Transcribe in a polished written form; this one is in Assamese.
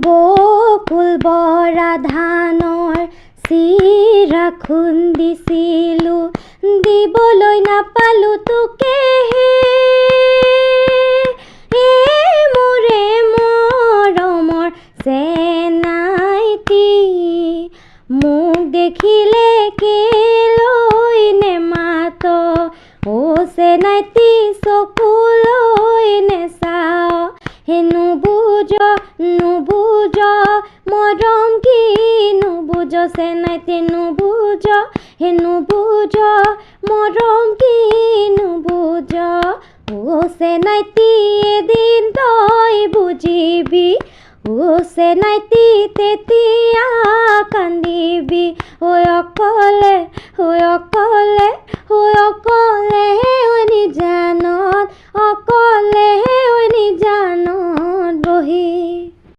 বকুল বৰা ধানৰ চিৰা খুন্দিছিলোঁ, দিবলৈ নাপালো তোকে মোৰে মৰমৰ চেনাইটি। মোক দেখিলে কেলৈ নেমাত অ চেনাইটি, চকুলৈ নেচাও নুবুজ মৰম কি নুবুজ চেনাইটি, নুবুজ মৰম কি নুবুজ অ চেনাইটি, এদিন তই বুজিবি অ চেনাইটি, তেতিয়া কান্দিবি অকলে নিজানত, অকলে নিজানত বহি।